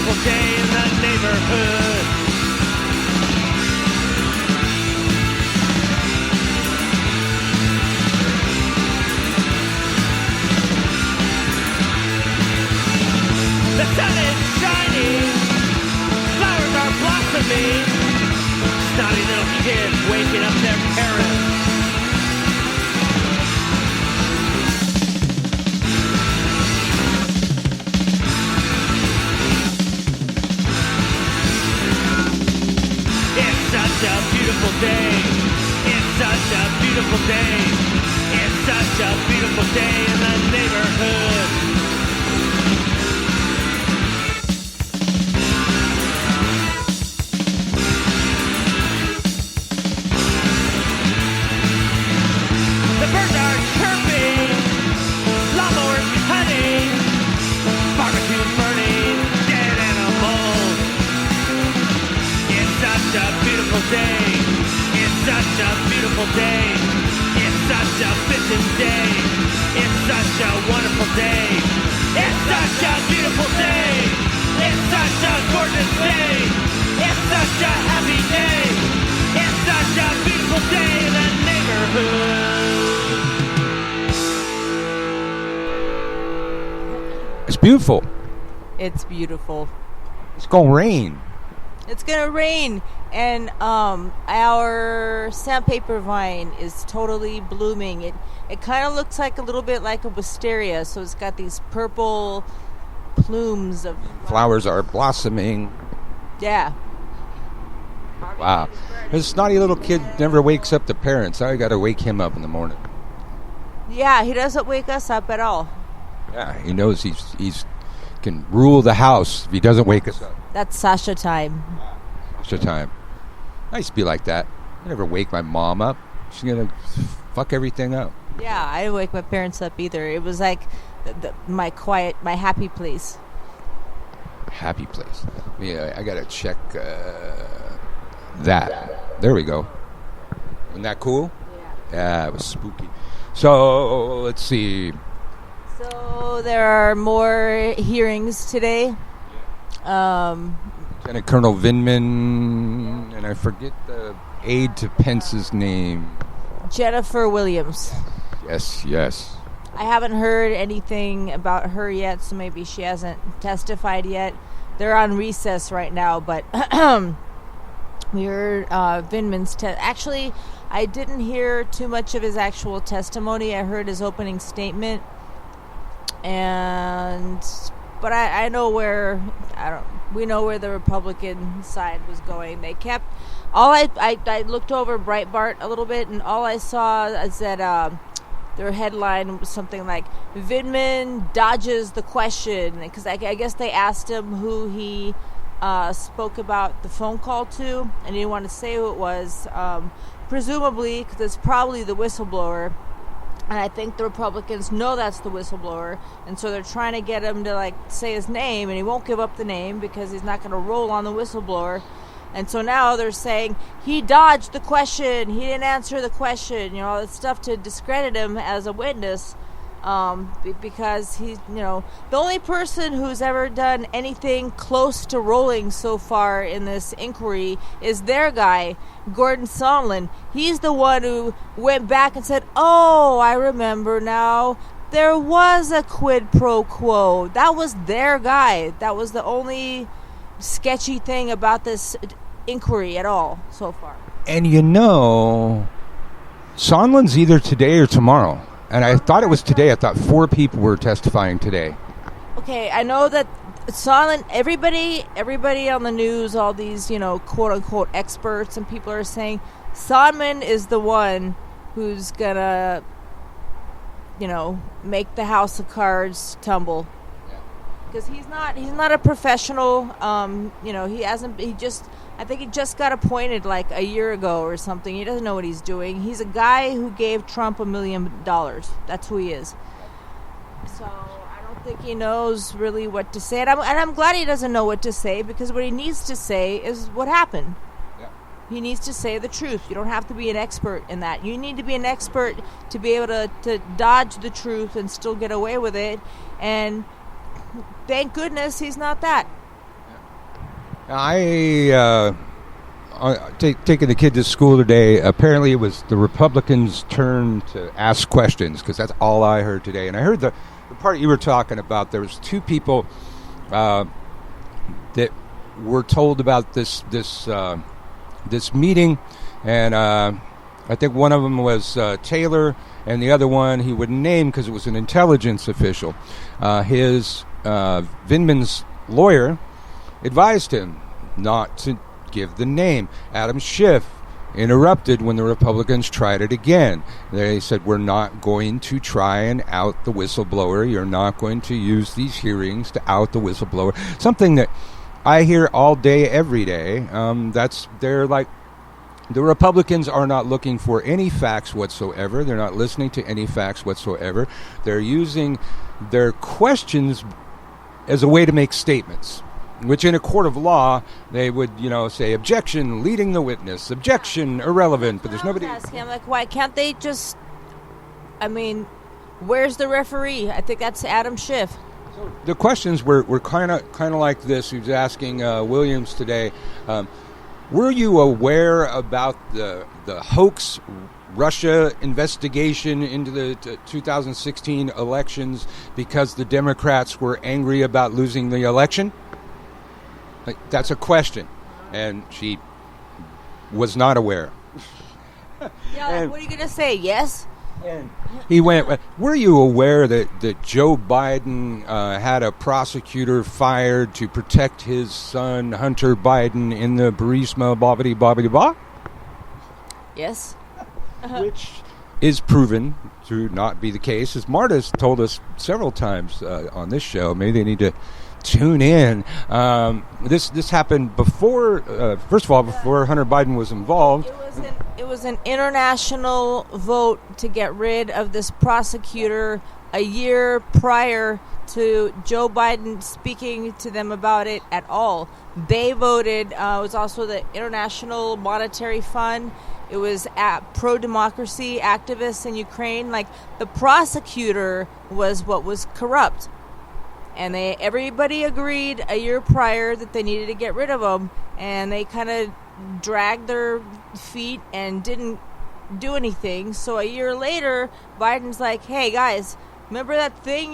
beautiful day in the neighborhood. The sun is shining, flowers are blossoming, snotty little kids waking up their parents. It's such a beautiful day. It's such a beautiful day. It's such a beautiful day in the neighborhood. The birds are chirping, lawnmowers cutting, barbecue burning, dead animals. It's such a beautiful day. It's such a beautiful day. It's such a fishing day. It's such a wonderful day. It's such a beautiful day. It's such a gorgeous day. It's such a happy day. It's such a beautiful day in the neighborhood. It's beautiful. It's beautiful. It's gonna rain. It's gonna rain, and our sandpaper vine is totally blooming. It kind of looks like a little bit like a wisteria, so it's got these purple plumes of Flowers are blossoming. yeah. Wow. This snotty little kid never wakes up the parents. I gotta wake him up in the morning. Yeah, he doesn't wake us up at all. Yeah, he knows he's can rule the house if he doesn't wake us up. That's Sasha time. Extra time. I used to be like that. I never wake my mom up. She's gonna fuck everything up. Yeah, I didn't wake my parents up either. It was like my quiet, my happy place. Happy place. Yeah, I gotta check that. There we go. Wasn't that cool? Yeah, it was spooky. So let's see. So there are more hearings today. Lieutenant Colonel Vinman, and I forget the aide to Pence's name. Jennifer Williams. Yes. I haven't heard anything about her yet, so maybe she hasn't testified yet. They're on recess right now, but we heard Vinman's Actually, I didn't hear too much of his actual testimony. I heard his opening statement, but I know where we know where the Republican side was going. They kept I looked over Breitbart a little bit, and all I saw is that their headline was something like Vinman dodges the question, because I guess they asked him who he spoke about the phone call to, and he didn't want to say who it was, presumably because it's probably the whistleblower. And I think the Republicans know that's the whistleblower, and so they're trying to get him to say his name, and he won't give up the name because he's not going to roll on the whistleblower. And so now they're saying he dodged the question, he didn't answer the question, all that stuff to discredit him as a witness, because he's, the only person who's ever done anything close to rolling so far in this inquiry is their guy, Gordon Sondland. He's the one who went back and said, oh, I remember now, there was a quid pro quo. That was their guy. That was the only sketchy thing about this inquiry at all so far. And Sondland's either today or tomorrow. And I thought it was today. I thought 4 people were testifying today. Okay, I know that Sondland, everybody on the news, all these, quote-unquote experts and people are saying Sondland is the one who's gonna, make the house of cards tumble. Because he's not a professional. I think he just got appointed a year ago or something. He doesn't know what he's doing. He's a guy who gave Trump $1 million. That's who he is. So I don't think he knows really what to say. And I'm glad he doesn't know what to say, because what he needs to say is what happened. Yeah. He needs to say the truth. You don't have to be an expert in that. You need to be an expert to be able to dodge the truth and still get away with it. And thank goodness he's not that. Yeah. Taking the kid to school today, apparently it was the Republicans' turn to ask questions, because that's all I heard today. And I heard the part you were talking about. There was two people that were told about this meeting, and I think one of them was Taylor, and the other one he wouldn't name because it was an intelligence official. Vinman's lawyer advised him not to give the name. Adam Schiff interrupted when the Republicans tried it again. They said, we're not going to try and out the whistleblower. You're not going to use these hearings to out the whistleblower. Something that I hear all day, every day. They're like, the Republicans are not looking for any facts whatsoever. They're not listening to any facts whatsoever. They're using their questions as a way to make statements, which in a court of law, they would, say, objection, leading the witness, objection, irrelevant, but there's nobody... I'm like, why can't they just... where's the referee? I think that's Adam Schiff. So the questions were kind of like this. He was asking Williams today, were you aware about the hoax Russia investigation into the 2016 elections because the Democrats were angry about losing the election? That's a question, and she was not aware. Yeah, what are you going to say, yes? And he went, were you aware that Joe Biden had a prosecutor fired to protect his son, Hunter Biden, in the Burisma blah-blah-blah? Yes. Which is proven to not be the case, as Marta's told us several times on this show. Maybe they need to tune in. This happened before, first of all, before Hunter Biden was involved. It was an international vote to get rid of this prosecutor a year prior to Joe Biden speaking to them about it at all. They voted. It was also the International Monetary Fund. It was pro-democracy activists in Ukraine. Like, the prosecutor was what was corrupt. And everybody agreed a year prior that they needed to get rid of him, and they kind of dragged their feet and didn't do anything. So a year later, Biden's like, hey guys, remember that thing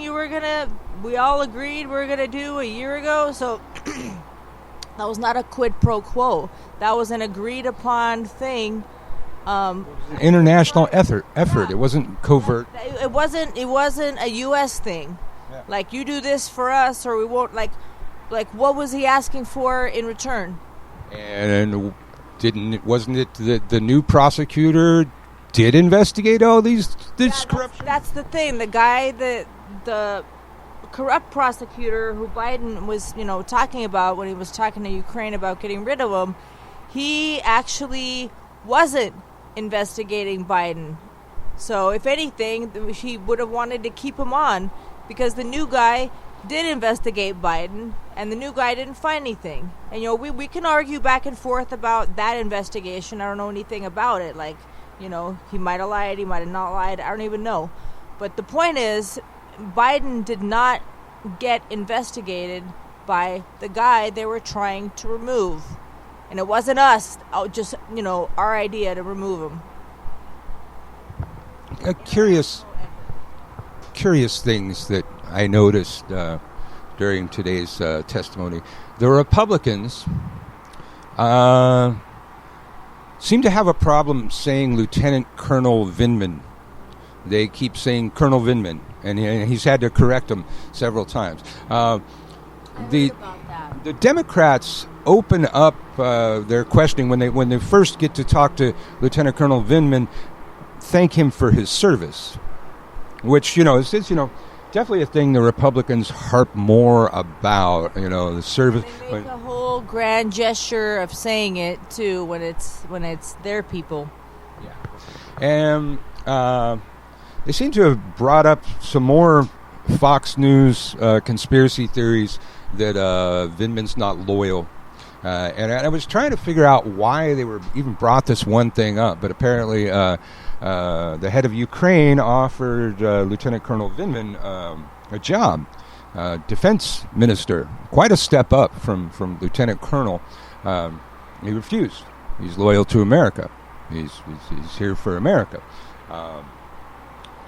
we all agreed we were going to do a year ago? So that was not a quid pro quo. That was an agreed upon thing. International effort. Yeah. It wasn't covert. It wasn't a U.S. thing. Yeah. Like, you do this for us or we won't, like what was he asking for in return? And wasn't it the new prosecutor did investigate all this corruption? That's the thing. The guy, the corrupt prosecutor who Biden was, talking about when he was talking to Ukraine about getting rid of him, he actually wasn't investigating Biden. So if anything, he would have wanted to keep him on, because the new guy did investigate Biden, and the new guy didn't find anything. And, we can argue back and forth about that investigation. I don't know anything about it. Like, he might have lied, he might have not lied. I don't even know. But the point is, Biden did not get investigated by the guy they were trying to remove. And it wasn't us, just, our idea to remove him. Curious things that I noticed during today's testimony. The Republicans seem to have a problem saying Lieutenant Colonel Vinman. They keep saying Colonel Vinman, and he's had to correct them several times. The Democrats open up their questioning when they first get to talk to Lieutenant Colonel Vinman, thank him for his service, which is definitely a thing the Republicans harp more about. The service. They make a whole grand gesture of saying it too when it's their people. Yeah, and they seem to have brought up some more Fox News conspiracy theories that Vinman's not loyal. And I was trying to figure out why they were even brought this one thing up, but apparently the head of Ukraine offered Lieutenant Colonel Vinman a job defense minister. Quite a step up from lieutenant colonel. He refused. He's loyal to America. He's here for America.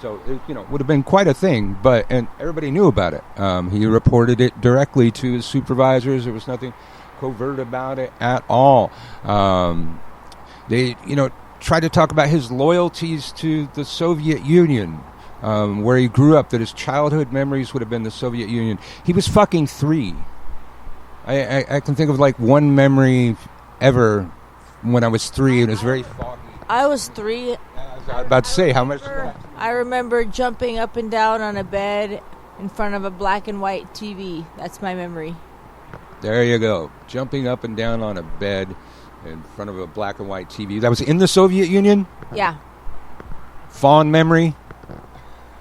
So it, would have been quite a thing, and everybody knew about it. He reported it directly to his supervisors. There was nothing covert about it at all. They, tried to talk about his loyalties to the Soviet Union, where he grew up, that his childhood memories would have been the Soviet Union. He was fucking 3. I can think of like one memory ever when I was 3, and it was very foggy. I was 3. I was about to say, how much? I remember jumping up and down on a bed in front of a black and white TV. That's my memory. There you go. Jumping up and down on a bed in front of a black and white TV. That was in the Soviet Union? Yeah. Fond memory?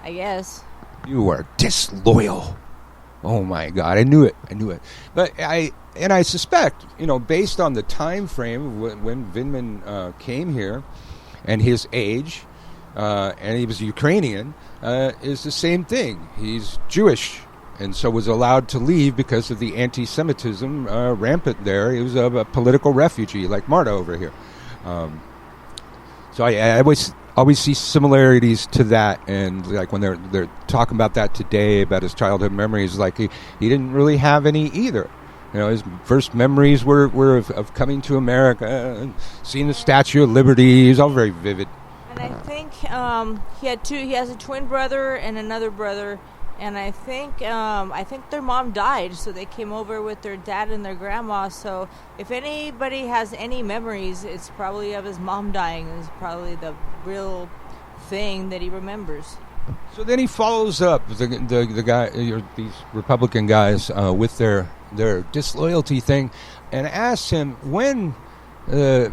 I guess. You are disloyal. Oh my God, I knew it. But I suspect, based on the time frame when Vinman came here and his age, and he was Ukrainian, is the same thing. He's Jewish, and so was allowed to leave because of the anti-Semitism rampant there. He was a political refugee, like Marta over here. So I always see similarities to that, and like when they're talking about that today, about his childhood memories, like he didn't really have any either. His first memories were of coming to America and seeing the Statue of Liberty. He's all very vivid. And I think he has a twin brother and another brother, and I think their mom died, so they came over with their dad and their grandma. So if anybody has any memories, it's probably of his mom dying. It's probably the real thing that he remembers. So then he follows up the guy, these Republican guys, with their disloyalty thing, and asks him, when the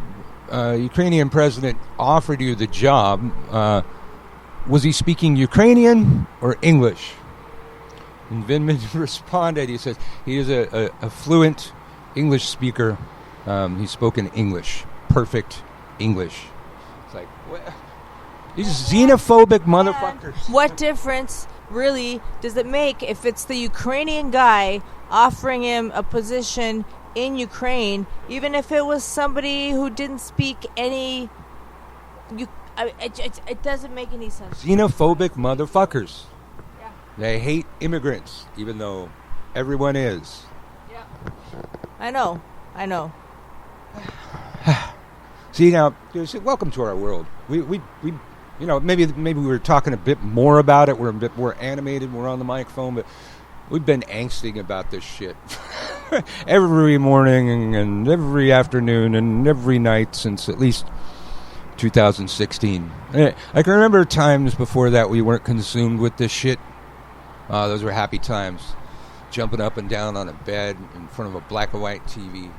Ukrainian president offered you the job, was he speaking Ukrainian or English? And Vinman responded, he says, he is a fluent English speaker. He spoke in English, perfect English. It's like, what? These xenophobic motherfuckers. What difference, really, does it make if it's the Ukrainian guy offering him a position in Ukraine, even if it was somebody who didn't speak any... It doesn't make any sense. Xenophobic motherfuckers. Yeah. They hate immigrants, even though everyone is. Yeah. I know. See, now, welcome to our world. We maybe we were talking a bit more about it. We're a bit more animated. We're on the microphone, but we've been angsting about this shit every morning and every afternoon and every night since at least 2016. I can remember times before that we weren't consumed with this shit. Those were happy times. Jumping up and down on a bed in front of a black and white TV.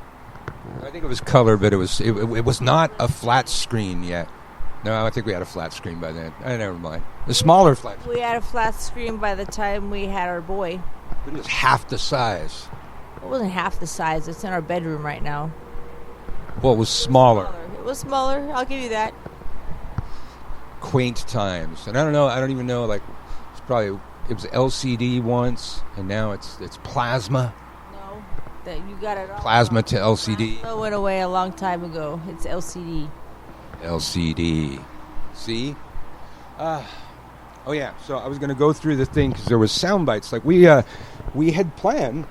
I think it was color, but it was not a flat screen yet. No, I think we had a flat screen by then. Never mind. The smaller flat screen. We had a flat screen by the time we had our boy. But it was half the size. It wasn't half the size. It's in our bedroom right now. Well, it was smaller. It was smaller. I'll give you that. Quaint times. And I don't even know, like, it was LCD once, and now it's plasma. No, that you got it all. Plasma to LCD. Plasma went away a long time ago. It's LCD. LCD. See? Oh yeah. So I was going to go through the thing because there was sound bites. Like we had planned.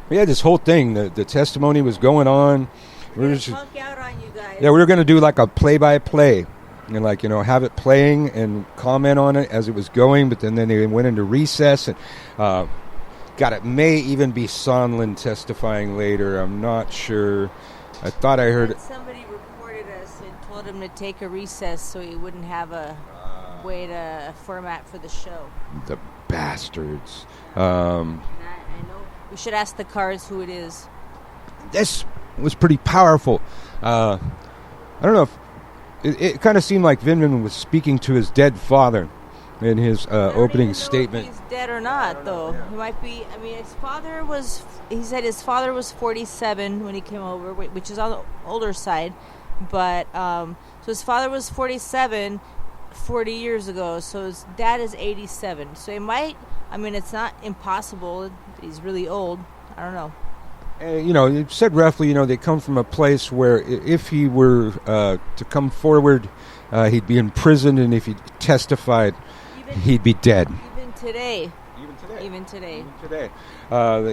We had this whole thing. The testimony was going on. We were just punk out on you guys. Yeah, we were going to do like a play-by-play, and like have it playing and comment on it as it was going. But then they went into recess and God, it may even be Sondland testifying later. I'm not sure. I thought I heard. Somebody reported us and told him to take a recess so he wouldn't have a way to format for the show. The bastards. I know. We should ask the cars who it is. This was pretty powerful. I don't know if it kind of seemed like Vinman was speaking to his dead father in his opening statement. If he's dead or not, though. He might be. I mean, he said his father was 47 when he came over, which is on the older side. But, so his father was 47 40 years ago, so his dad is 87. So he might I mean, it's not impossible. He's really old. I don't know. It said roughly, they come from a place where if he were to come forward, he'd be in prison, and if he testified, he'd be dead. Even today.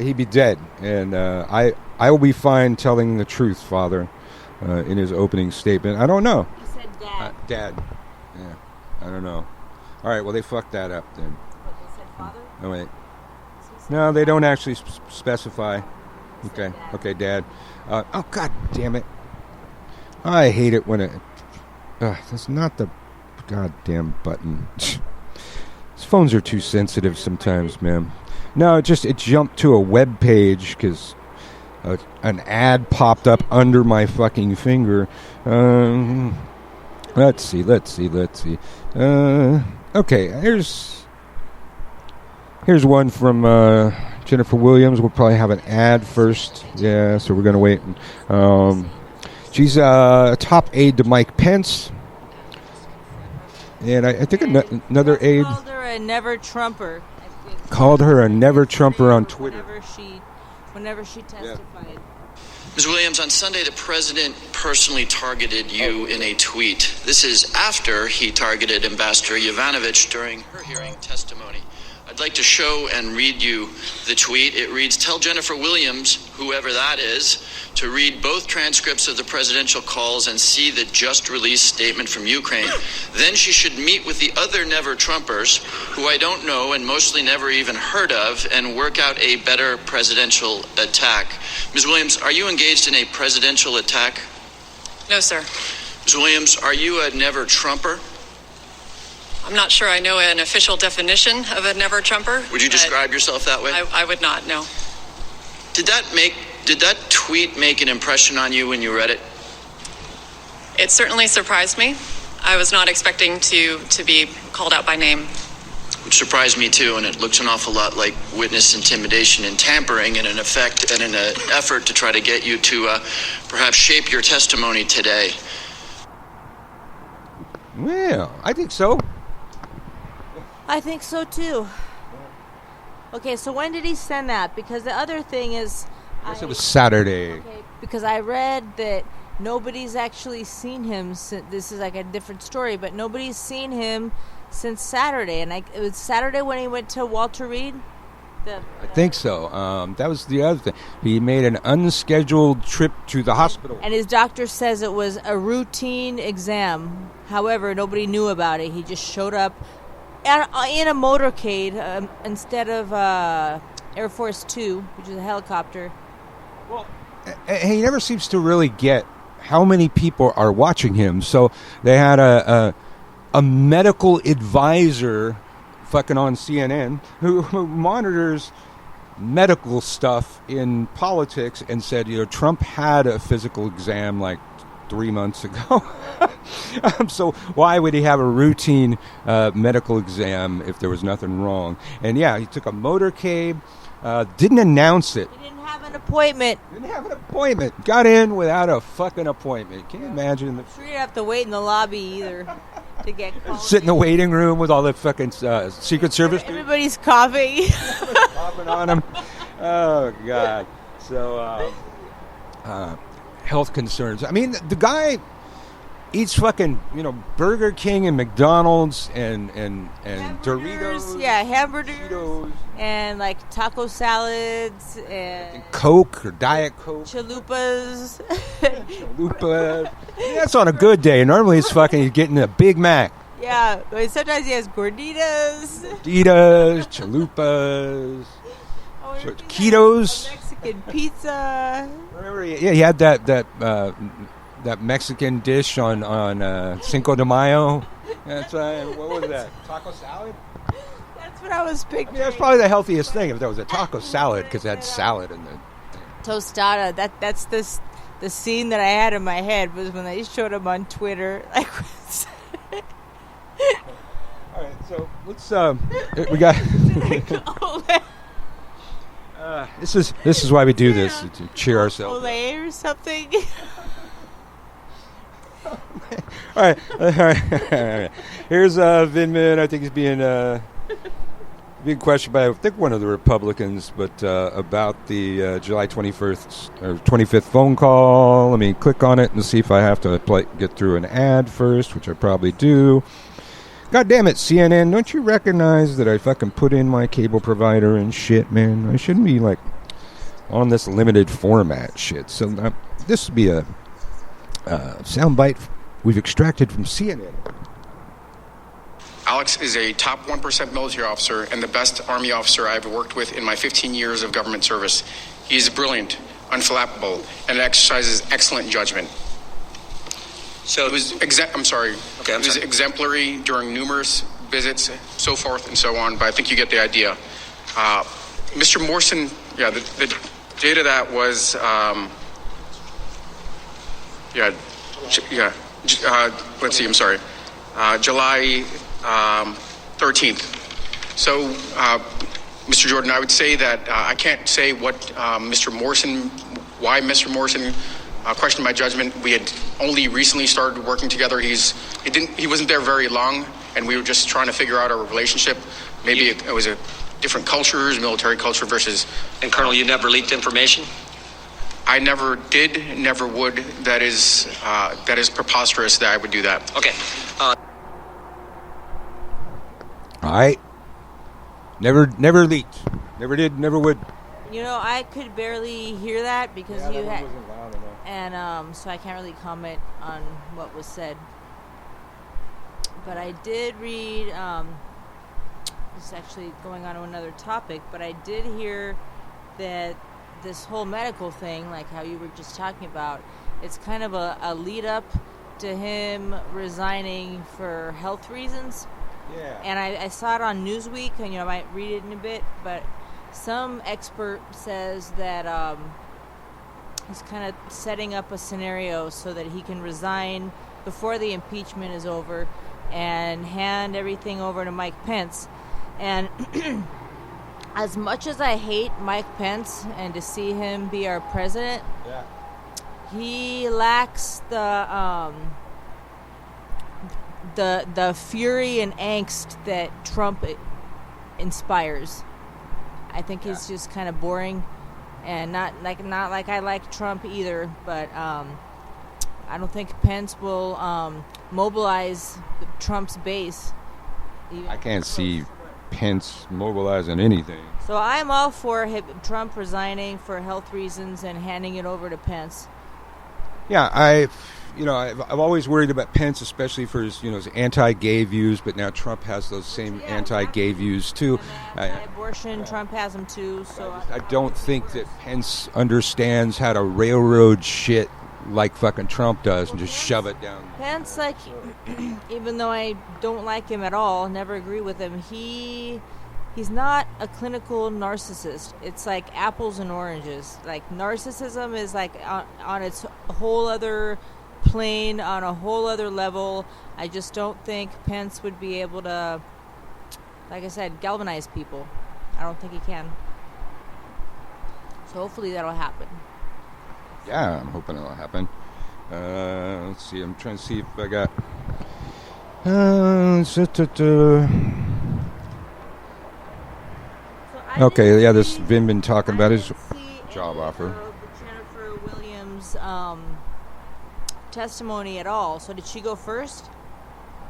He'd be dead. And I will be fine telling the truth, Father, in his opening statement. I don't know. He said dad. Dad. Yeah. I don't know. All right, well, they fucked that up then. What, they said father? Oh, wait. No, they don't actually specify. Okay, Dad. Oh, God damn it. I hate it when it... that's not the goddamn button. These phones are too sensitive sometimes, man. No, it jumped to a web page because an ad popped up under my fucking finger. Let's see. Okay, here's one from Jennifer Williams. We'll probably have an ad first. Yeah, so we're going to wait. She's a top aide to Mike Pence. And I think another aide... Called her a never-Trumper. Called her a never-Trumper on Twitter. Whenever she testified. Yeah. Ms. Williams, on Sunday, the president personally targeted you in a tweet. This is after he targeted Ambassador Yovanovitch during her hearing testimony. I'd like to show and read you the tweet. It reads, "Tell Jennifer Williams, whoever that is, to read both transcripts of the presidential calls and see the just released statement from Ukraine. Then she should meet with the other never-Trumpers, who I don't know and mostly never even heard of, and work out a better presidential attack." Ms. Williams, are you engaged in a presidential attack? No, sir. Ms. Williams, are you a never-Trumper? I'm not sure I know an official definition of a never-Trumper. Would you describe yourself that way? I would not, no. Did that tweet make an impression on you when you read it? It certainly surprised me. I was not expecting to be called out by name. Which surprised me too, and it looks an awful lot like witness intimidation and tampering in an effect and in an effort to try to get you to perhaps shape your testimony today. Well, I think so. I think so too. Okay, so when did he send that? Because the other thing is... I guess it was Saturday. Okay, because I read that nobody's actually seen him since... This is like a different story, but nobody's seen him since Saturday. And it was Saturday when he went to Walter Reed? I think so. That was the other thing. He made an unscheduled trip to the hospital. And his doctor says it was a routine exam. However, nobody knew about it. He just showed up in a motorcade instead of Air Force 2, which is a helicopter. Well, he never seems to really get how many people are watching him. So they had a medical advisor fucking on CNN who monitors medical stuff in politics and said, Trump had a physical exam like 3 months ago. So why would he have a routine medical exam if there was nothing wrong? And yeah, he took a motorcade, didn't announce it. He didn't have an appointment. Got in without a fucking appointment. Can you imagine? Sure, you have to wait in the lobby either to get called. Sit in the waiting room with all the fucking Secret Service. Everybody's coughing. Coughing on him. Oh, God. So, health concerns. I mean, the guy eats fucking, Burger King and McDonald's and Doritos. Yeah, hamburgers. Cheetos. And like taco salads and Coke or Diet Coke. Chalupas. Chalupas. That's on a good day. Normally he's getting a Big Mac. Yeah, but sometimes he has gorditas. Chalupas. Ketos. A Mexican pizza. Remember, he had that Mexican dish on Cinco de Mayo. That's what was that? Taco salad? That's what I was picturing. That's probably the healthiest thing if there was a taco salad because it had salad in it. Tostada. That's the scene that I had in my head was when they showed him on Twitter. Like. All right, so let's we got. This is why we do this to cheer ourselves. Olay or something. All right. Here's Vinman. I think he's being Big question by, I think, one of the Republicans, but about the July 21st or 25th phone call. Let me click on it and see if I have to get through an ad first, which I probably do. God damn it, CNN, don't you recognize that I fucking put in my cable provider and shit, man? I shouldn't be, like, on this limited format shit. So this would be a soundbite we've extracted from CNN. Alex is a top 1% military officer and the best Army officer I've worked with in my 15 years of government service. He is brilliant, unflappable, and exercises excellent judgment. So He was exemplary during numerous visits, so forth and so on, but I think you get the idea. Mr. Morrison, the date of that was, let's see, I'm sorry, July 13th. So, Mr. Jordan, I would say that I can't say what why Mr. Morrison questioned my judgment. We had only recently started working together. He wasn't there very long, and we were just trying to figure out our relationship. Maybe it was a different cultures, military culture versus. And Colonel, you never leaked information? I never did, never would. That is preposterous that I would do that. Okay. All right. Never leaked. Never did, never would. You know, I could barely hear that because you had, wasn't loud enough. and so I can't really comment on what was said. But I did read. This is actually going on to another topic, but I did hear that this whole medical thing, like how you were just talking about, it's kind of a lead up to him resigning for health reasons. Yeah. And I saw it on Newsweek, and I might read it in a bit, but some expert says that he's kind of setting up a scenario so that he can resign before the impeachment is over and hand everything over to Mike Pence. And as much as I hate Mike Pence and to see him be our president, he lacks the fury and angst that Trump inspires. I think he's just kind of boring, and not like I like Trump either, but I don't think Pence will mobilize Trump's base. I can't see Pence mobilizing anything. So I'm all for Trump resigning for health reasons and handing it over to Pence. Yeah, I've always worried about Pence, especially for his, his anti-gay views, but now Trump has those same anti-gay views too. Abortion, Trump has them too. So I don't think that Pence understands how to railroad shit like fucking Trump does and just shove it down. Pence, like, even though I don't like him at all, never agree with him, he's not a clinical narcissist. It's like apples and oranges. Like, narcissism is like on its whole other plane, on a whole other level. I just don't think Pence would be able to, like I said, galvanize people. I don't think he can. So hopefully that'll happen. Yeah, I'm hoping it'll happen. Let's see. I'm trying to see if I got. Okay, yeah, this Vinman talking about his job offer. Jennifer Williams' testimony at all. So did she go first?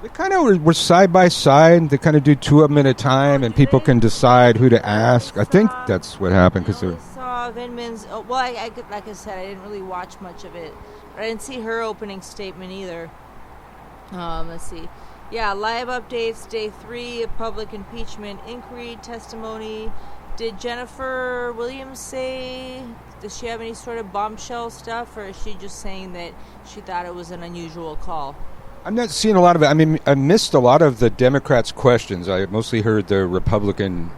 They kind of were side by side. They kind of do two of them at a time, and people can decide who to ask. I think that's what happened because they're. Saw Vinman's. Oh, well, I like I said, I didn't really watch much of it, but I didn't see her opening statement either. Let's see. Yeah, live updates, day 3 of public impeachment inquiry testimony. Did Jennifer Williams say? Does she have any sort of bombshell stuff, or is she just saying that she thought it was an unusual call? I'm not seeing a lot of it. I mean, I missed a lot of the Democrats' questions. I mostly heard the Republican,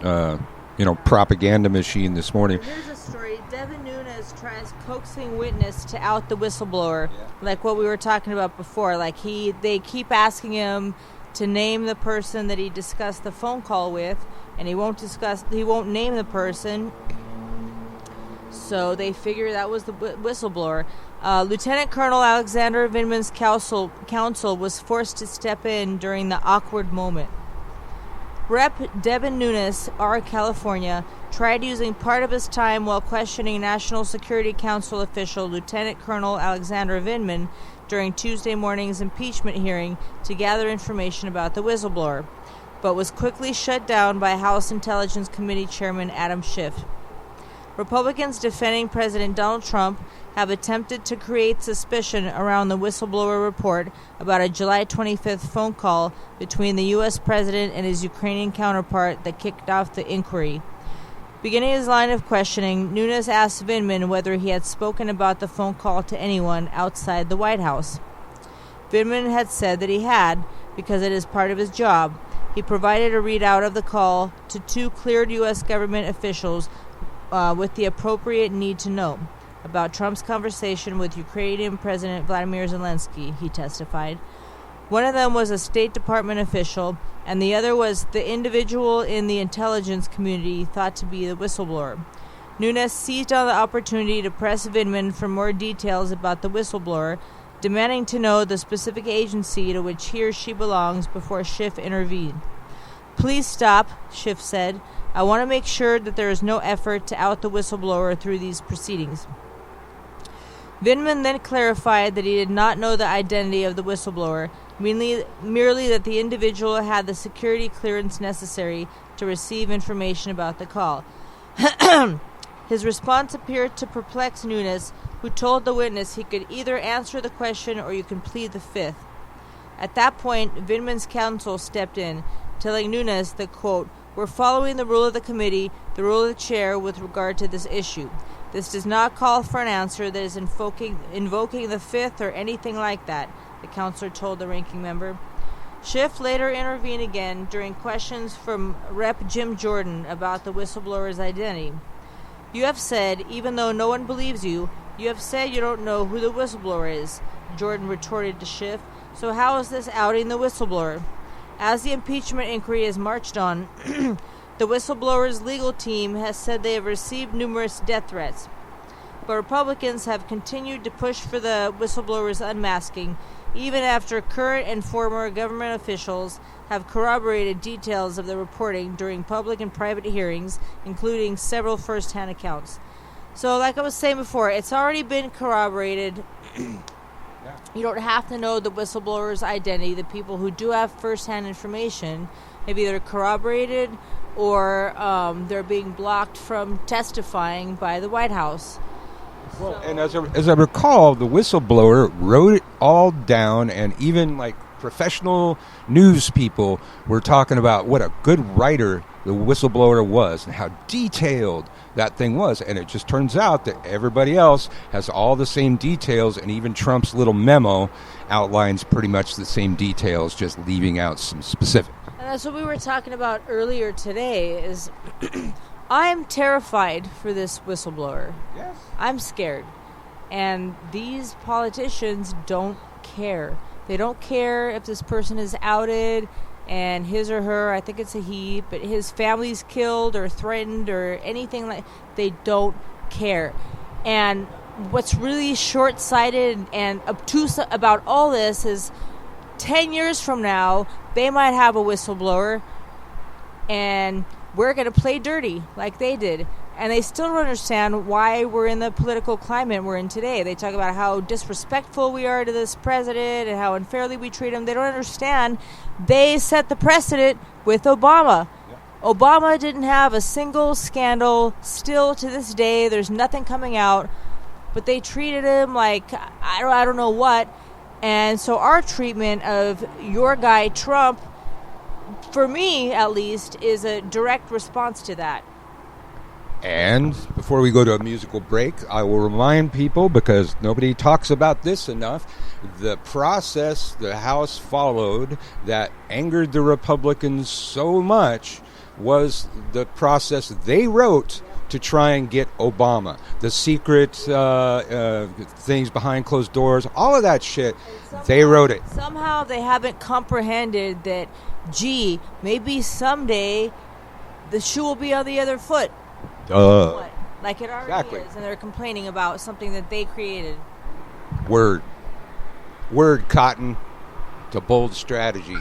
propaganda machine this morning. Here's a story. Devin Nunes tries coaxing witness to out the whistleblower, like what we were talking about before. Like they keep asking him to name the person that he discussed the phone call with, and he won't name the person. So they figure that was the whistleblower. Lieutenant Colonel Alexander Vinman's counsel was forced to step in during the awkward moment. Rep. Devin Nunes, R. California, tried using part of his time while questioning National Security Council official Lieutenant Colonel Alexander Vinman during Tuesday morning's impeachment hearing to gather information about the whistleblower, but was quickly shut down by House Intelligence Committee Chairman Adam Schiff. Republicans defending President Donald Trump have attempted to create suspicion around the whistleblower report about a July 25th phone call between the U.S. president and his Ukrainian counterpart that kicked off the inquiry. Beginning his line of questioning, Nunes asked Vinman whether he had spoken about the phone call to anyone outside the White House. Vinman had said that he had, because it is part of his job. He provided a readout of the call to two cleared U.S. government officials with the appropriate need to know about Trump's conversation with Ukrainian President Vladimir Zelensky, he testified. One of them was a State Department official, and the other was the individual in the intelligence community thought to be the whistleblower. Nunes seized on the opportunity to press Vinman for more details about the whistleblower, demanding to know the specific agency to which he or she belongs before Schiff intervened. "Please stop," Schiff said. "I want to make sure that there is no effort to out the whistleblower through these proceedings." Vinman then clarified that he did not know the identity of the whistleblower, merely that the individual had the security clearance necessary to receive information about the call. His response appeared to perplex Nunes, who told the witness he could either answer the question or you can plead the fifth. At that point, Vinman's counsel stepped in, telling Nunes that, quote, "We're following the rule of the committee, the rule of the chair with regard to this issue. This does not call for an answer that is invoking the fifth or anything like that," the counselor told the ranking member. Schiff later intervened again during questions from Rep. Jim Jordan about the whistleblower's identity. "You have said, even though no one believes you, you have said you don't know who the whistleblower is," Jordan retorted to Schiff. "So how is this outing the whistleblower?" As the impeachment inquiry has marched on, the whistleblower's legal team has said they have received numerous death threats. But Republicans have continued to push for the whistleblower's unmasking, even after current and former government officials have corroborated details of the reporting during public and private hearings, including several first-hand accounts. So, like I was saying before, it's already been corroborated. You don't have to know the whistleblower's identity. The people who do have first-hand information, maybe they're corroborated or they're being blocked from testifying by the White House. Well, and as I recall, the whistleblower wrote it all down, and even like professional news people were talking about what a good writer the whistleblower was and how detailed that thing was. And it just turns out that everybody else has all the same details, and even Trump's little memo outlines pretty much the same details, just leaving out some specifics. And that's what we were talking about earlier today is I'm terrified for this whistleblower. Yes. I'm scared. And these politicians don't care. They don't care if this person is outed and his or her, I think it's a he, but his family's killed or threatened or anything like. They don't care. And what's really short-sighted and obtuse about all this is 10 years from now, they might have a whistleblower and we're going to play dirty like they did. And they still don't understand why we're in the political climate we're in today. They talk about how disrespectful we are to this president and how unfairly we treat him. They don't understand. They set the precedent with Obama. Yeah. Obama didn't have a single scandal. Still to this day, there's nothing coming out. But they treated him like I don't know what. And so our treatment of your guy Trump, for me at least, is a direct response to that. And before we go to a musical break, I will remind people, because nobody talks about this enough, the process the House followed that angered the Republicans so much was the process they wrote to try and get Obama. The secret things behind closed doors, all of that shit, they wrote it. Somehow they haven't comprehended that, gee, maybe someday the shoe will be on the other foot. Like it already is, and they're complaining about something that they created. Word, Cotton. It's a bold strategy.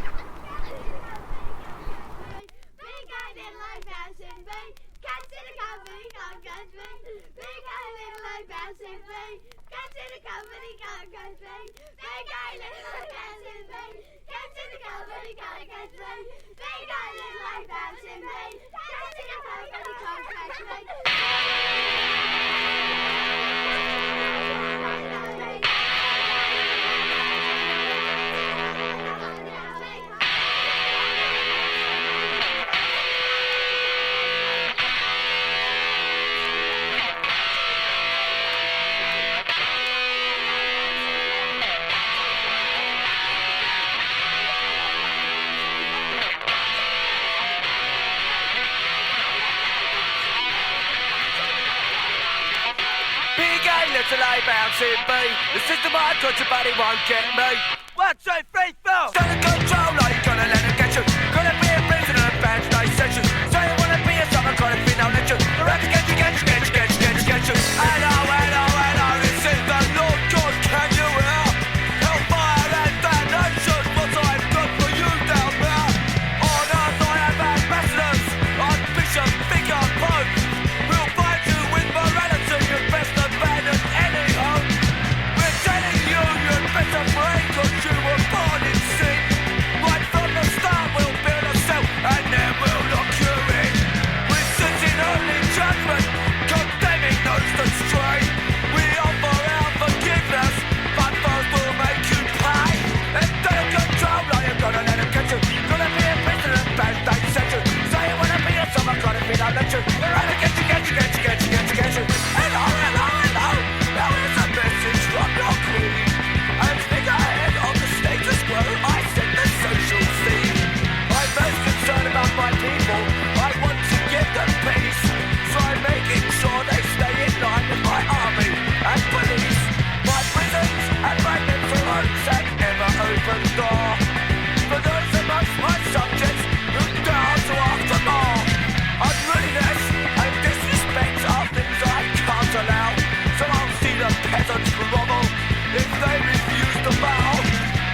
Till I bounce in me. The system I got your body won't get me. 1, 2, 3, 4. Stand in control, like you're gonna let it get you. Gonna be a prisoner of bad night session. Say you wanna be a summer kind of thing, I'll let you. The rap get you. Hello, this is the Lord God, can you hear? Hellfire and damnation, what I've done for you down there. On earth I have ambassadors, Archbishop, Vicar, Pope. We'll fight you with morality, you best abandon any hope. We're telling you, you'd better pray, cause you were born in sin. Right from the start, we'll build ourselves, and then we'll lock you in. We're sitting only judgment, condemning those that stray. We offer our forgiveness, but first we'll make you pay. And take control, are you gonna let them catch you? Gonna be a prisoner of bad state session. Say you wanna be a summer kind of thing, I'll let you. We're gonna get you. Hello. Now here's a message from your queen. I'm figurehead of the status quo, I set the social scene. I'm most concerned about my people, I want to give them peace. So I'm making sure they stay in line with my army and police. My prisons and my mental homes have never opened door for those amongst my subjects who dare to ask for more. Unruliness and disrespect are things I can't allow. So I'll see the peasants grovel if they refuse to bow.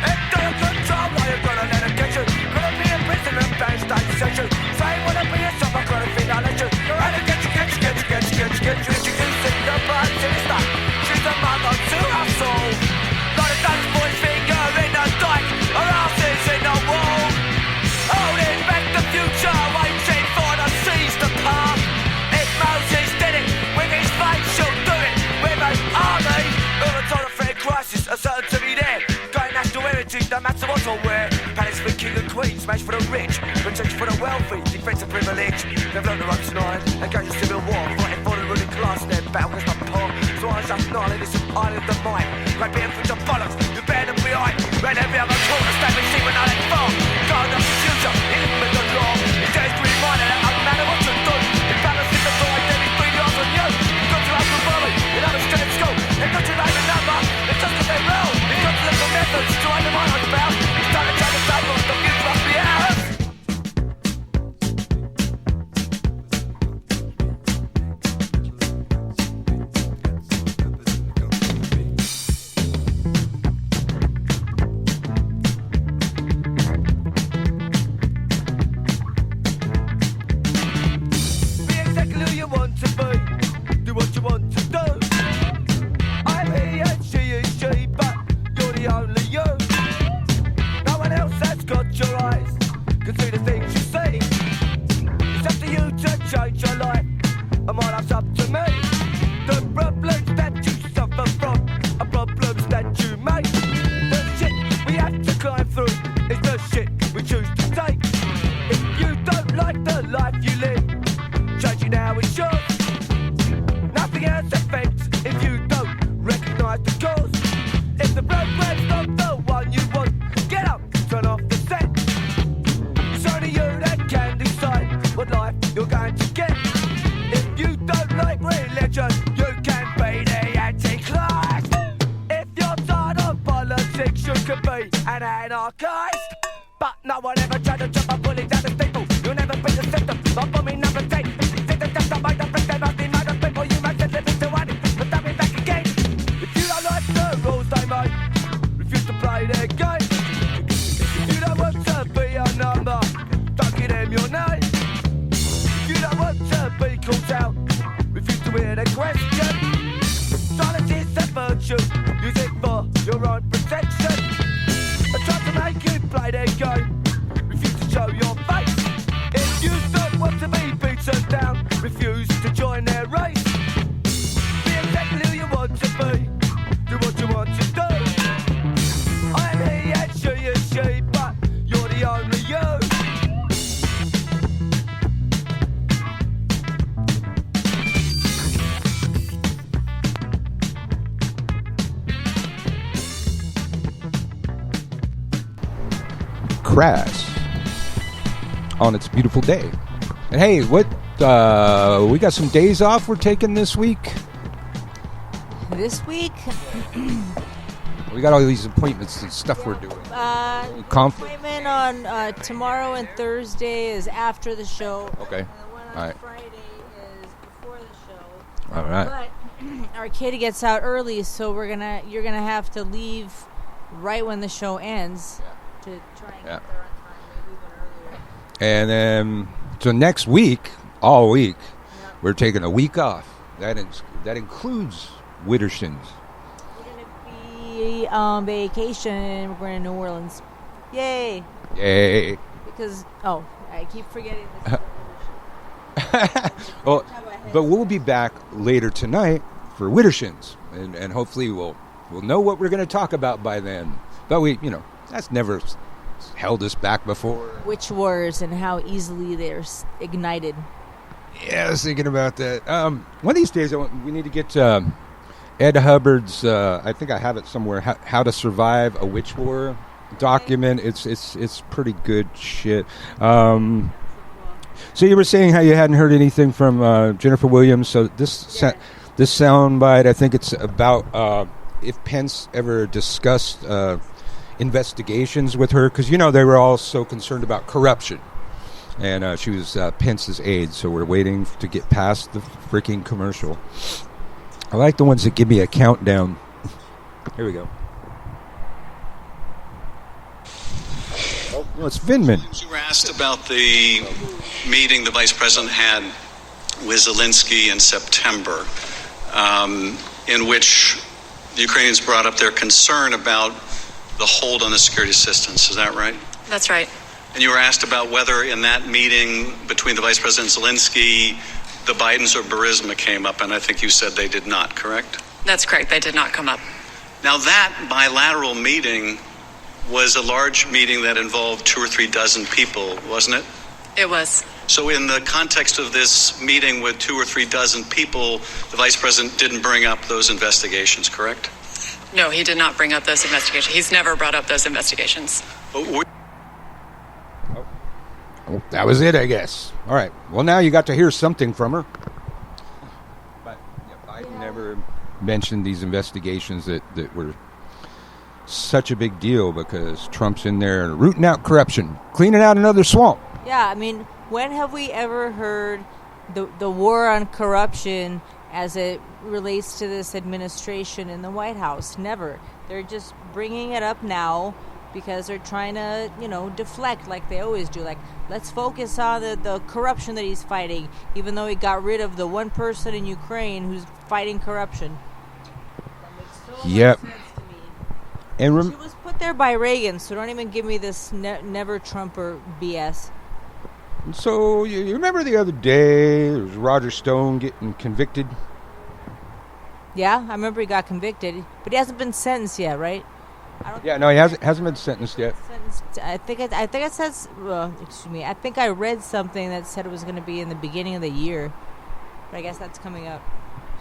And don't control, are you gonna let them get you? Gonna be a prisoner of bad state session. Say wanna be a summer kind of thing, I'll let you. Gonna get you. Introducing the Prime Minister. She's the mother to us all. Not a Dutch boy's finger in the dike, her ass is in the wall. Holding back the future, waiting for the seas to part. If Moses did it with his faith, she'll do it with an army. On a fair crisis, a certain to be there. Going national heritage, no matter what or where. Palace for king and queen, smash for the rich, protection for the wealthy, defense of privilege. They've learned the ropes tonight, engaged in civil war, fighting for the ruling class. Their battle is not poor, so I just gnarly, this is island of mine. Great being for your bollocks, you bear them behind. Ran every other corner, standing see when I let fall. Guard up the future, implement the law. It dares to remind that no matter what you do, if balance is the void, then it's 3 yards on you. You've got to have the worry, you have a straight school. They've got your name and number, it's just that they're real. You've got to look for methods to undermine what's about. It's time to change the table, the future must be ours. Be exactly who you want to be, do what you want to do. I'm he and she is she, but you're the only you. No one else has got your eyes, can see the things you see. It's up to you to change your life, and my life's up to me. The problems that you suffer from are problems that you make. The shit we have to climb through is the shit we choose to take. If you don't like the life you live, change it now is yours. Nothing else affects if you don't recognise the cause. If the program's not the one you want, get up, turn off the set. It's only you that can decide what life you're going to get. If you don't like religion, you can be the Antichrist. If you're tired of politics, you can be an anarchist. But no one ever tried to jump a bullet down the steeple. You'll never be the system, not for me number 10. System just to make the break, they must be made of people. You must live into one, but they'll be back again. If you don't like the rules they make, refuse to play their game. If you don't want to be a number, don't give them your name. If you don't want to be called out, refuse to hear the question. Silence is a virtue, use it for crass on its beautiful day. And hey, what we got some days off we're taking this week. This week, We got all these appointments and stuff we're doing. appointment on tomorrow and Thursday is after the show. Okay. And the one on All right. Friday is before the show. All right. But our kid gets out early, so you're gonna have to leave right when the show ends to try and get there on time, maybe even earlier. And then so next week, all week, we're taking a week off. That includes Widdershins. We're gonna be on vacation. We're going to New Orleans. Yay! Yay! Because I keep forgetting this. Well, but we'll be back later tonight for Widdershins, and hopefully we'll know what we're going to talk about by then. But that's never held us back before. Witch wars and how easily they're ignited. Yeah, I was thinking about that. One of these days, we need to get Ed Hubbard's. I think I have it somewhere. How to Survive a Witch War document. It's pretty good shit. So you were saying how you hadn't heard anything from Jennifer Williams. So this soundbite, I think it's about if Pence ever discussed investigations with her, because they were all so concerned about corruption. And she was Pence's aide, so we're waiting to get past the freaking commercial. I like the ones that give me a countdown. Here we go. Oh, it's Vinman. You were asked about the meeting the vice president had with Zelensky in September, in which the Ukrainians brought up their concern about the hold on the security assistance. Is that right? That's right. And you were asked about whether in that meeting between the Vice President and Zelensky, the Bidens or Burisma came up, and I think you said they did not, correct? That's correct. They did not come up. Now, that bilateral meeting was a large meeting that involved 2 or 3 dozen people, wasn't it? It was. So in the context of this meeting with 2 or 3 dozen people, the Vice President didn't bring up those investigations, correct? No, he did not bring up those investigations. He's never brought up those investigations. Oh, that was it, I guess. All right. Well, now you got to hear something from her. But Biden never mentioned these investigations that were such a big deal because Trump's in there rooting out corruption, cleaning out another swamp. Yeah, I mean, when have we ever heard the war on corruption as it relates to this administration in the White House? Never. They're just bringing it up now because they're trying to, deflect like they always do. Like, let's focus on the corruption that he's fighting, even though he got rid of the one person in Ukraine who's fighting corruption. That makes so much sense to me. And she was put there by Reagan, so don't even give me this never Trumper BS. So you remember the other day, there was Roger Stone getting convicted? Yeah, I remember he got convicted, but he hasn't been sentenced yet, right? Yeah, no, he hasn't been sentenced yet. I think it says. Excuse me. I think I read something that said it was going to be in the beginning of the year, but I guess that's coming up.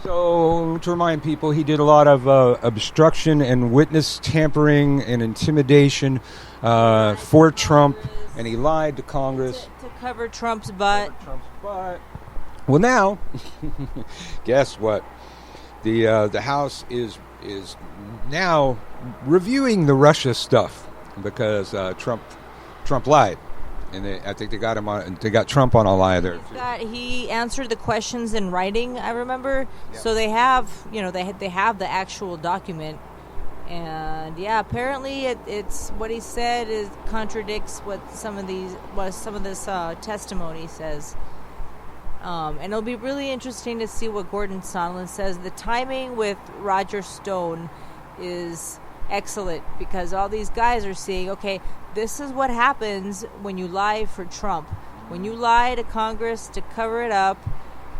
So to remind people, he did a lot of obstruction and witness tampering and intimidation for Trump, and he lied to Congress to cover Trump's butt. Well, now, guess what? The House is now reviewing the Russia stuff because Trump lied, and I think they got him on. They got Trump on a lie there. He answered the questions in writing, I remember. Yeah. So they have, they have the actual document, and apparently it's what he said contradicts what some of this testimony says. And it'll be really interesting to see what Gordon Sondland says. The timing with Roger Stone is excellent because all these guys are seeing, okay, this is what happens when you lie for Trump. When you lie to Congress to cover it up,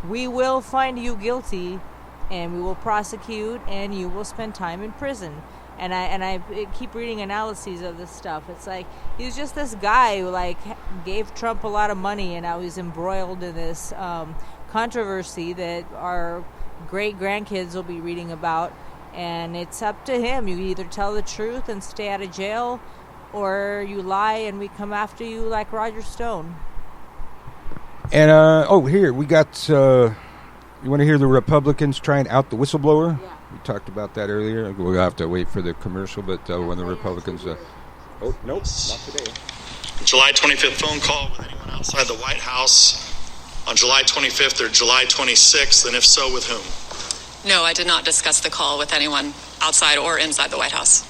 we will find you guilty and we will prosecute and you will spend time in prison. And I keep reading analyses of this stuff. It's like he's just this guy who gave Trump a lot of money, and now he's embroiled in this controversy that our great grandkids will be reading about. And it's up to him. You either tell the truth and stay out of jail, or you lie and we come after you like Roger Stone. And, here, we got, you want to hear the Republicans trying out the whistleblower? Yeah. We talked about that earlier. We'll have to wait for the commercial, but when the Republicans... nope, not today. July 25th phone call with anyone outside the White House on July 25th or July 26th, and if so, with whom? No, I did not discuss the call with anyone outside or inside the White House.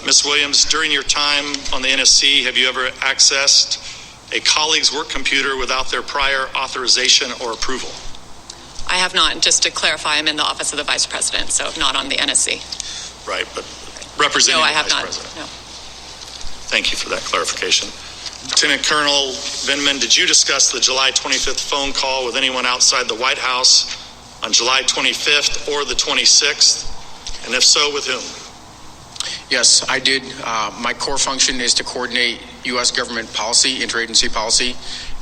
Ms. Williams, during your time on the NSC, have you ever accessed a colleague's work computer without their prior authorization or approval? I have not. Just to clarify, I'm in the office of the Vice President, so not on the NSC. Right, but representing No, I the have Vice not. President. No. Thank you for that clarification. Lieutenant Colonel Vinman, did you discuss the July 25th phone call with anyone outside the White House on July 25th or the 26th? And if so, with whom? Yes, I did. My core function is to coordinate U.S. government policy, interagency policy,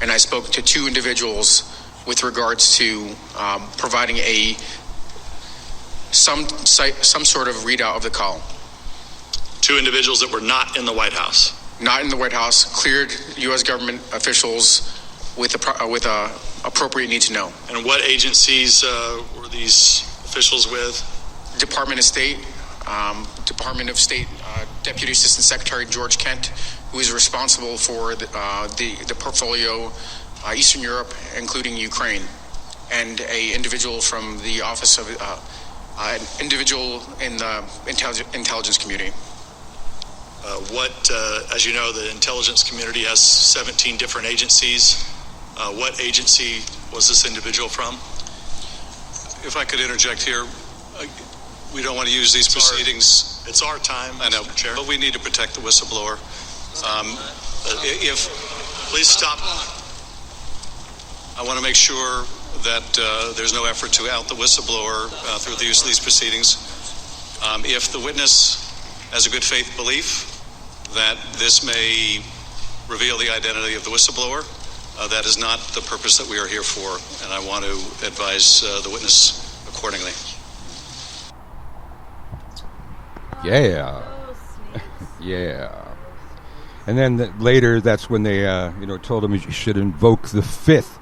and I spoke to two individuals with regards to providing some sort of readout of the call. Two individuals that were not in the White House. Not in the White House, cleared U.S. government officials with appropriate need to know. And what agencies were these officials with? Department of State, Deputy Assistant Secretary George Kent, who is responsible for the portfolio Eastern Europe, including Ukraine, and an individual from the office of an individual in the intelligence community. As you know, the intelligence community has 17 different agencies. What agency was this individual from? If I could interject here, we don't want to use these proceedings. It's our time, I know, Mr. Chair. but we need to protect the whistleblower. Please stop. I want to make sure that there's no effort to out the whistleblower through the use of these proceedings. If the witness has a good faith belief that this may reveal the identity of the whistleblower, that is not the purpose that we are here for, and I want to advise the witness accordingly. Yeah. Yeah. And then later, that's when they, told him you should invoke the Fifth.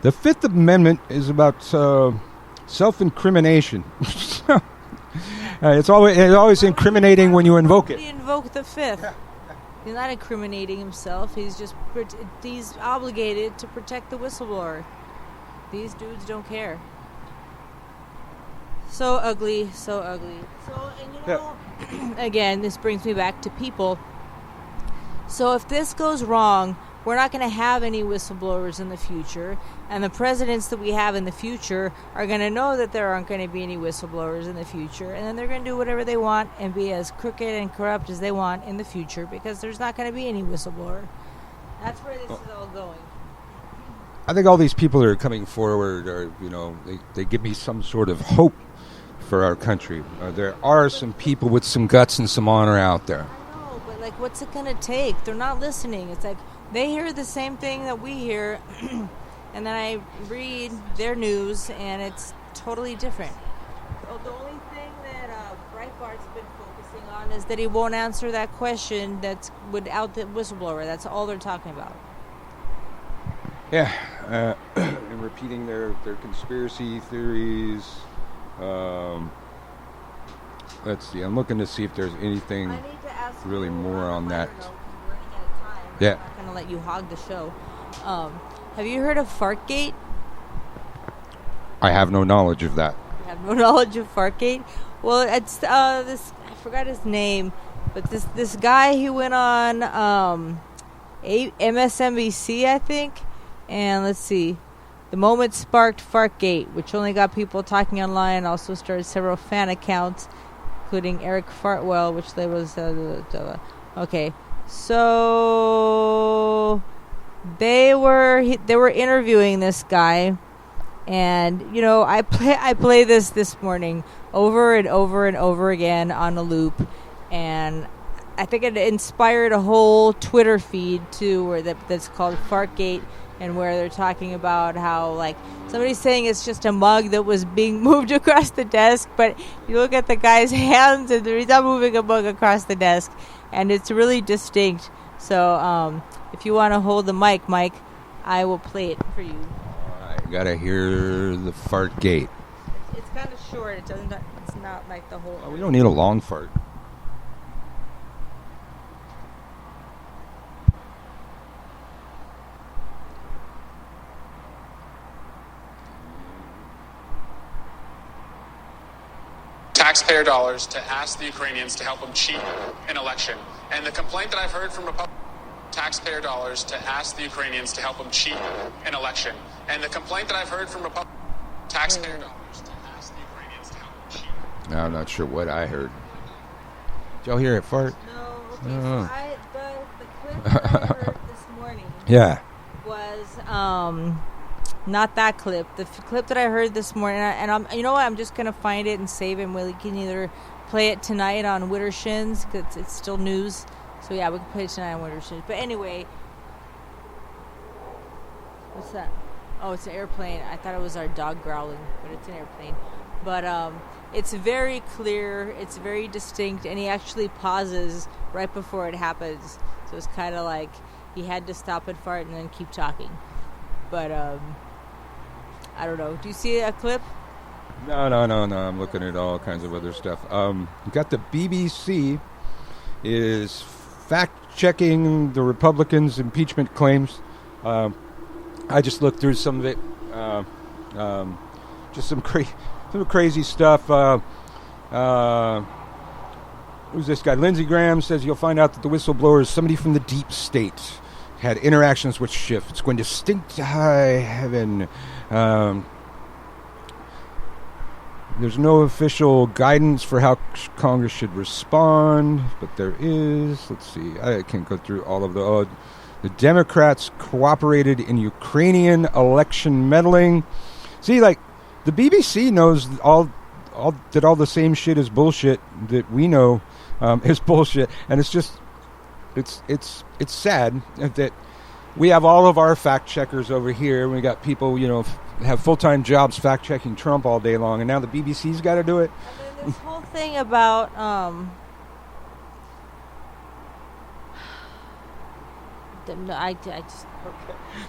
The Fifth Amendment is about self-incrimination. It's always incriminating when you invoke it. He invoked the Fifth. He's not incriminating himself. He's obligated to protect the whistleblower. These dudes don't care. So ugly, so ugly. So, and again, this brings me back to people. So if this goes wrong, we're not going to have any whistleblowers in the future, and the presidents that we have in the future are going to know that there aren't going to be any whistleblowers in the future, and then they're going to do whatever they want and be as crooked and corrupt as they want in the future because there's not going to be any whistleblower. That's where this is all going. I think all these people that are coming forward are, they give me some sort of hope for our country. There are some people with some guts and some honor out there. I know, but what's it going to take? They're not listening. It's like they hear the same thing that we hear, and then I read their news, and it's totally different. So the only thing that Breitbart's been focusing on is that he won't answer that question that's without the whistleblower. That's all they're talking about. Yeah, and repeating their conspiracy theories. Let's see. I'm looking to see if there's anything really more on that. Yeah. I'm not going to let you hog the show. Have you heard of Fartgate? I have no knowledge of that. You have no knowledge of Fartgate? Well, it's this. I forgot his name, but this guy, he went on MSNBC, I think, and let's see. The moment sparked Fartgate, which only got people talking online, also started several fan accounts, including Eric Fartwell, which there was okay. So they were interviewing this guy, and I play this morning over and over and over again on a loop, and I think it inspired a whole Twitter feed too, that's called Fartgate. and where they're talking about how, like, somebody's saying it's just a mug that was being moved across the desk, but you look at the guy's hands and he's not moving a mug across the desk, and it's really distinct. So if you want to hold the mic, Mike, I will play it for you. All right, gotta hear the fart gate. It's kind of short. It's not like the whole... Well, we don't need a long fart. Taxpayer dollars to ask the Ukrainians to help them cheat an election. And the complaint that I've heard from taxpayer dollars to ask the Ukrainians to help them cheat an election. And the complaint that I've heard from taxpayer dollars to ask the Ukrainians to help them cheat. I'm not sure what I heard. Did y'all hear it fart? No. Okay, so the clip that I heard this morning Yeah. was not that clip. The clip that I heard this morning, and I'm, you know what? I'm just gonna find it and save it. And we can either play it tonight on Witter Shins because it's still news. So yeah, we can play it tonight on Witter Shins. But anyway, what's that? Oh, it's an airplane. I thought it was our dog growling, but it's an airplane. But it's very clear. It's very distinct, and he actually pauses right before it happens. So it's kind of like he had to stop and fart and then keep talking. But I don't know. Do you see a clip? No. I'm looking at all kinds of other stuff. You got the BBC is fact-checking the Republicans' impeachment claims. I just looked through some of it. Just some crazy stuff. Who's this guy? Lindsey Graham says you'll find out that the whistleblower is somebody from the deep state. Had interactions with Schiff. It's going to stink to high heaven. There's no official guidance for how Congress should respond, but there is. Let's see. I can't go through all of the Democrats cooperated in Ukrainian election meddling. See, like, the BBC knows all the same shit is bullshit that we know is bullshit, and it's just it's sad that we have all of our fact checkers over here. We got people, have full-time jobs fact-checking Trump all day long, and now the BBC's got to do it. And then this whole thing about I just...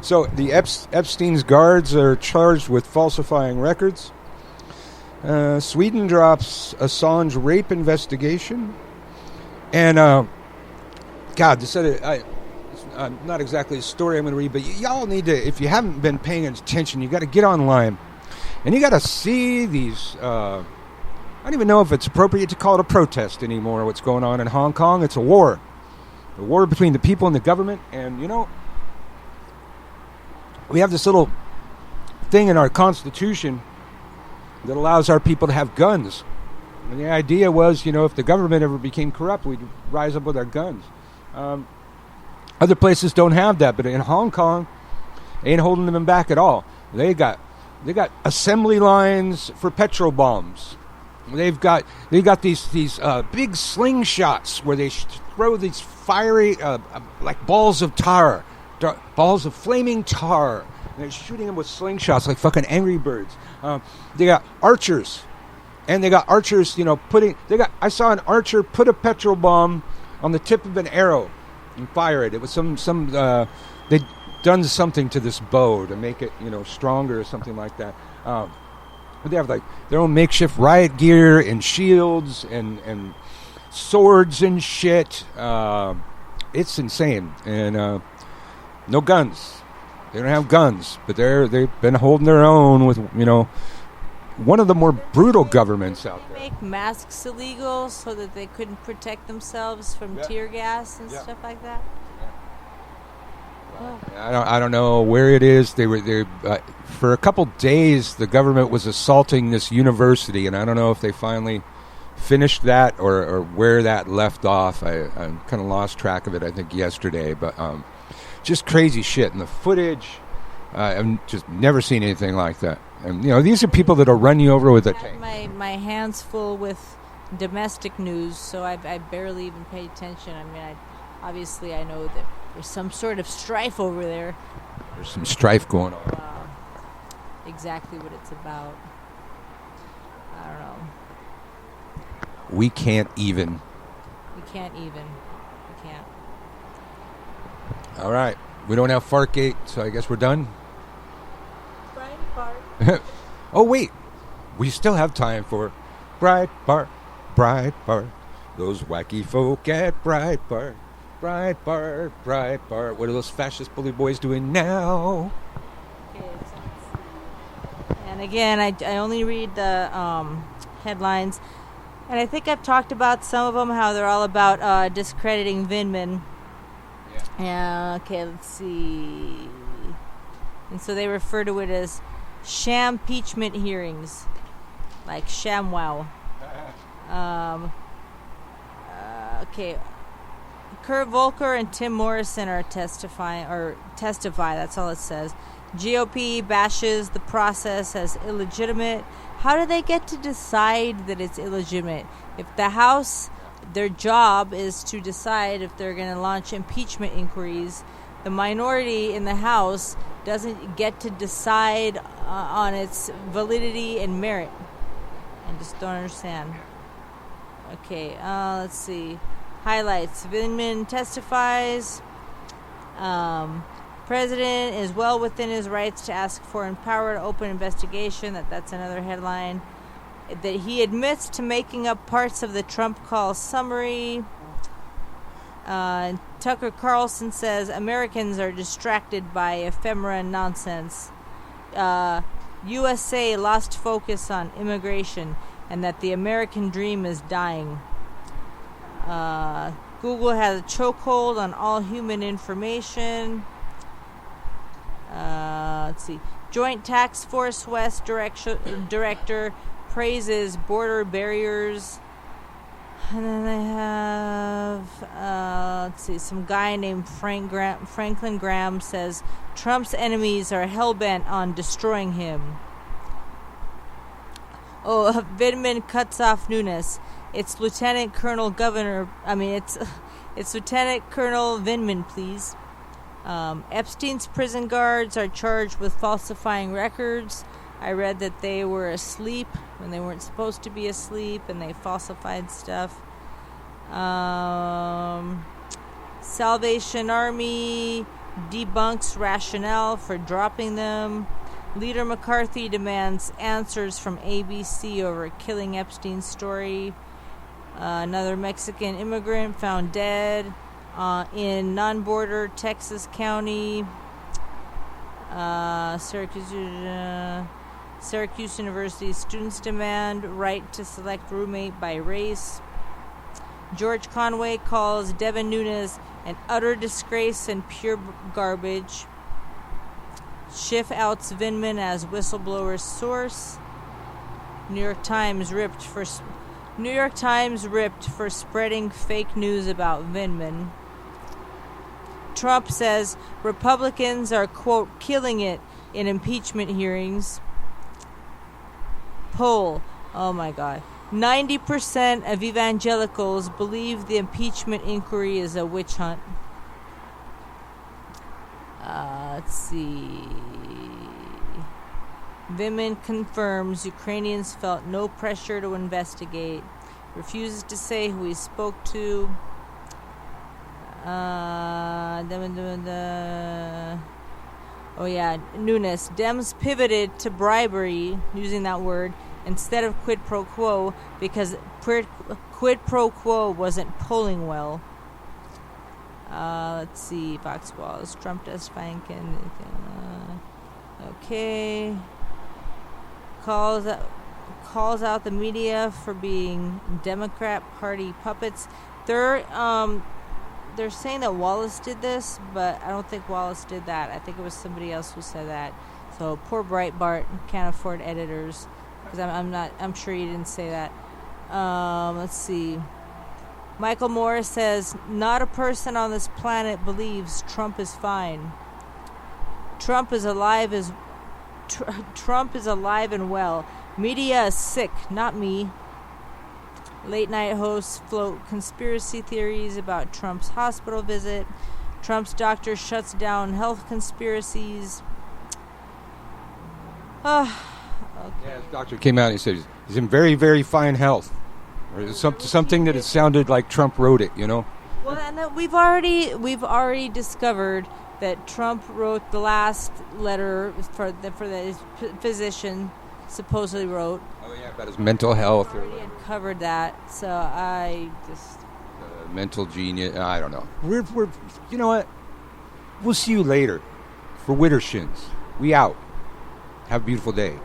So the Epstein's guards are charged with falsifying records. Sweden drops Assange rape investigation. And, God, this is not exactly a story I'm going to read, but y'all need to, if you haven't been paying attention, you got to get online. And you got to see these, I don't even know if it's appropriate to call it a protest anymore, what's going on in Hong Kong. It's a war. A war between the people and the government. And, we have this little thing in our Constitution that allows our people to have guns. And the idea was, if the government ever became corrupt, we'd rise up with our guns. Other places don't have that, but in Hong Kong, ain't holding them back at all. They got assembly lines for petrol bombs. They got these big slingshots where they throw these fiery like balls of tar, balls of flaming tar. And they're shooting them with slingshots like fucking Angry Birds. They got archers, and they got archers. I saw an archer put a petrol bomb on the tip of an arrow and fire it. It was they'd done something to this bow to make it stronger or something like that. But they have like their own makeshift riot gear and shields and swords and shit. It's insane. And no guns. They don't have guns, but they've been holding their own with one of the more brutal governments out there. Make masks illegal so that they couldn't protect themselves from tear gas and stuff like that. Oh. I don't know where it is. They for a couple days the government was assaulting this university, and I don't know if they finally finished that or where that left off. I kind of lost track of it. I think yesterday, but just crazy shit. And the footage, I've just never seen anything like that. And these are people that'll run you over with a tank. My hands full with domestic news, so I barely even pay attention. I mean, obviously I know that there's some sort of strife over there, There's some strife going on. Exactly what it's about. I don't know. We can't even. We can't. All right. We don't have Fartgate, so I guess we're done. Breitbart. Oh, wait. We still have time for Breitbart. Those wacky folk at Breitbart. What are those fascist bully boys doing now? Okay, and again, I only read the headlines. And I think I've talked about some of them, how they're all about discrediting Vinman. Yeah. Okay, let's see. And so they refer to it as sham impeachment hearings, like ShamWow. Okay. Kurt Volker and Tim Morrison are testify. That's all it says. GOP bashes the process as illegitimate. How do they get to decide that it's illegitimate? If the House, their job is to decide if they're going to launch impeachment inquiries, the minority in the House doesn't get to decide on its validity and merit. I just don't understand. Okay, let's see. Highlights. Vinman testifies. President is well within his rights to ask for empowered open investigation. That's another headline. That he admits to making up parts of the Trump call summary. Tucker Carlson says Americans are distracted by ephemera nonsense. USA lost focus on immigration and that the American dream is dying. Google has a chokehold on all human information. Let's see. Joint Task Force West Director praises border barriers. And then they have, let's see, some guy named Franklin Graham says Trump's enemies are hell-bent on destroying him. Oh, Vinman cuts off Nunes. It's Lieutenant Colonel it's Lieutenant Colonel Vinman, please. Epstein's prison guards are charged with falsifying records. I read that they were asleep when they weren't supposed to be asleep, and they falsified stuff. Salvation Army debunks rationale for dropping them. Leader McCarthy demands answers from ABC over killing Epstein's story. Another Mexican immigrant found dead in non-border Texas County. Syracuse University students demand right to select roommate by race. George Conway calls Devin Nunes an utter disgrace and pure garbage. Schiff outs Vinman as whistleblower source. New York Times ripped for spreading fake news about Vinman. Trump says Republicans are, quote, killing it in impeachment hearings. Poll. Oh my God. 90% of evangelicals believe the impeachment inquiry is a witch hunt. Let's see. Vinman confirms Ukrainians felt no pressure to investigate. Refuses to say who he spoke to. Nunes. Dems pivoted to bribery, using that word, instead of quid pro quo because quid pro quo wasn't polling well. Let's see. Fox Walls. Trump testifying. Okay. Calls out the media for being Democrat Party puppets. They're saying that Wallace did this, but I don't think Wallace did that. I think it was somebody else who said that. So poor Breitbart can't afford editors because I'm sure you didn't say that. Let's see. Michael Moore says not a person on this planet believes Trump is fine. Trump is alive and well. Media is sick, not me. Late night hosts float conspiracy theories about Trump's hospital visit. Trump's doctor shuts down health conspiracies. Yeah, his doctor came out and he said he's in very, very fine health. Or something that it sounded like Trump wrote it, you know? Well, and we've already discovered that Trump wrote the last letter for the physician supposedly wrote. Oh yeah, about his mental health. Already uncovered that, so I just mental genius. I don't know. We're you know what? We'll see you later for Widdershins. We out. Have a beautiful day.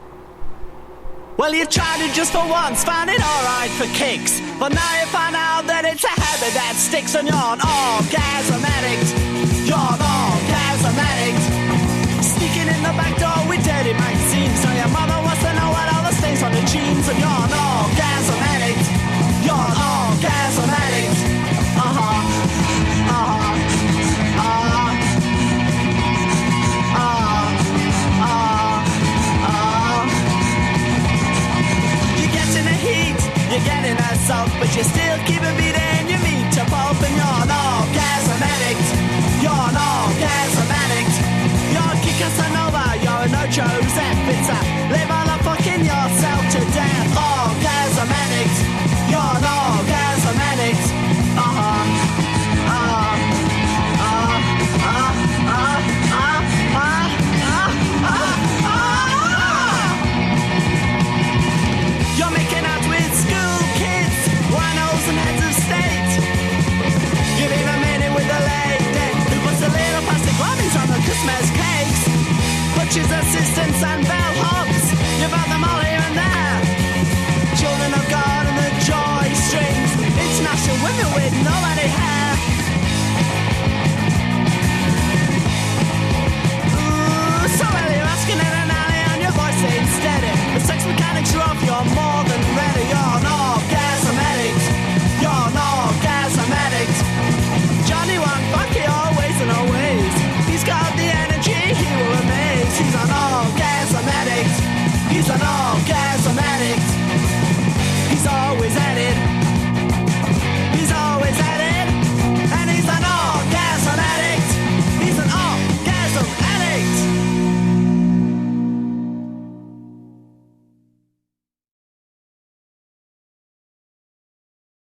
Well, you tried it just for once, found it alright for kicks, but now you find out that it's a habit that sticks on your orgasm.